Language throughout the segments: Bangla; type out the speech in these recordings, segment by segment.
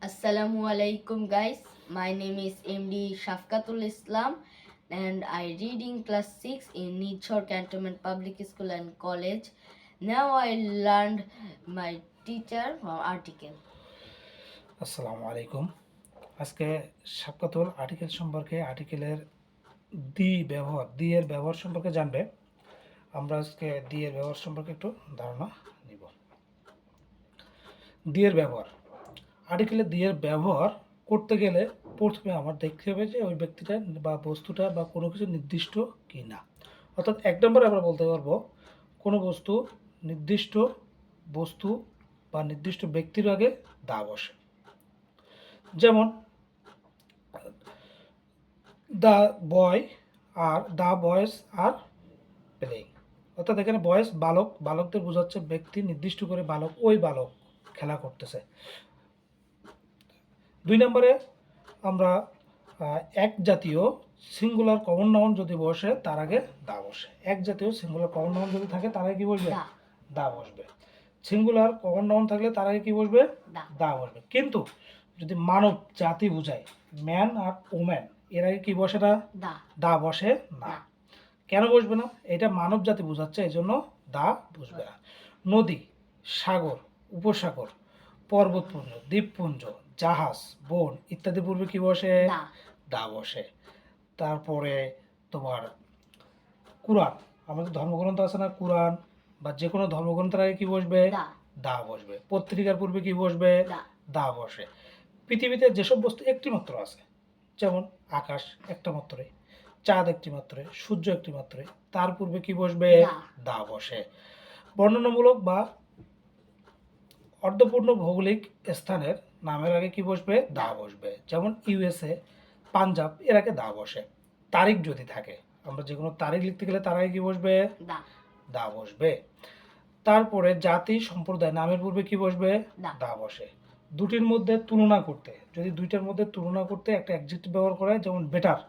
Assalamu alaikum guys. My name is MD Shafkatul Islam and I read in class 6 in Nichor Cantonment Public School and College. Now I learned my teacher from article. আসসালামু আলাইকুম। আজকে সাবকাতুল আর্টিকেল সম্পর্কে আর্টিকেলের দি এর ব্যবহার সম্পর্কে জানবে। আমরা আজকে দি এর ব্যবহার সম্পর্কে একটু ধারণা নিব। দি এর ব্যবহার, আর্টিকেলে দি এর ব্যবহার করতে গেলে প্রথমে আমার দেখতে হবে যে ওই ব্যক্তিটা বা বস্তুটা বা কোনো কিছু নির্দিষ্ট কি না। অর্থাৎ এক নম্বরে আমরা বলতে পারবো কোনো বস্তু নির্দিষ্ট বস্তু বা নির্দিষ্ট ব্যক্তির আগে দা বসে। যেমন the boy are the boys are playing, অর্থাৎ এখানে বয়েজ বালক, বালকদের বোঝাচ্ছে ব্যক্তি নির্দিষ্ট করে বালক, ওই বালক খেলা করতেছে। দুই নম্বরে আমরা এক জাতীয় সিঙ্গুলার কমন নাউন যদি বসে তার আগে দা বসে। এক জাতীয় সিঙ্গুলার কমন নাউন যদি থাকে তার আগে কি বসবে? দা বসবে। সিঙ্গুলার কমন নাউন থাকলে তার আগে কি বসবে? দা বসবে। কিন্তু যদি মানব জাতি বোঝায়, ম্যান আর ওম্যান, এর আগে কি বসে না? দা বসে না। কেন বসবে না? এটা মানব জাতি বোঝাচ্ছে, এই জন্য দা বসবে না। নদী, সাগর, উপসাগর, পর্বতপুঞ্জ, দ্বীপপুঞ্জ, জাহাজ, বন ইত্যাদি পূর্বে কি বসে? দা বসে। তারপরে তোমার কুরআন, আমাদের ধর্মগ্রন্থ আছে না, কুরআন বা যে কোনো ধর্মগ্রন্থের আগে কি বসবে? দা বসবে। পত্রিকার পূর্বে কি বসবে? দা বসে। পৃথিবীতে যেসব বস্তু একটি মাত্র আছে, যেমন আকাশ একটা মাত্রে, চাঁদ একটি মাত্রে, সূর্য একটি মাত্রে, তার পূর্বে কি বসবে? দা বসে। বর্ণনামূলক বা অর্ধপূর্ণ ভৌগোলিক স্থানের নামের আগে কি বসবে? দা বসবে। যেমন ইউএসএ, পাঞ্জাব, এর আগে দা বসে। তারিখ যদি থাকে, আমরা যে কোনো তারিখ লিখতে গেলে তার আগে কি বসবে? দা বসবে। তারপরে জাতি, সম্প্রদায়, নামের পূর্বে কি বসবে? দা বসে। দুটির মধ্যে তুলনা করতে, যদি দুইটার মধ্যে তুলনা করতে একটা অ্যাডজেক্টিভ ব্যবহার করা হয়, যেমন বেটার,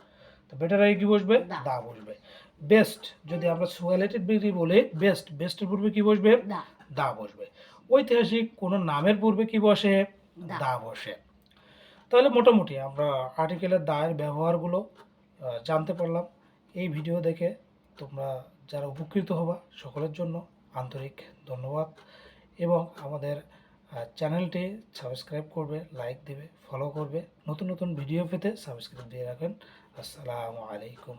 তো বেটার আগে কি বসবে? দা বসবে। বেস্ট, যদি আমরা সুপারলেটিভ ডিগ্রি বলি, বেস্ট, বেস্টের পূর্বে কি বসবে? দা বসবে। ঐতিহাসিক কোনো নামের পূর্বে কি বসে? দা বসে। তাহলে মোটামুটি আমরা আর্টিকেলের দায়ের ব্যবহারগুলো জানতে পারলাম। এই ভিডিও দেখে তোমরা যারা উপকৃত হবা সকলের জন্য আন্তরিক ধন্যবাদ, এবং আমাদের চ্যানেলটি সাবস্ক্রাইব করবে, লাইক দেবে, ফলো করবে। নতুন নতুন ভিডিও পেতে সাবস্ক্রাইব দিয়ে রাখেন। আসসালামু আলাইকুম।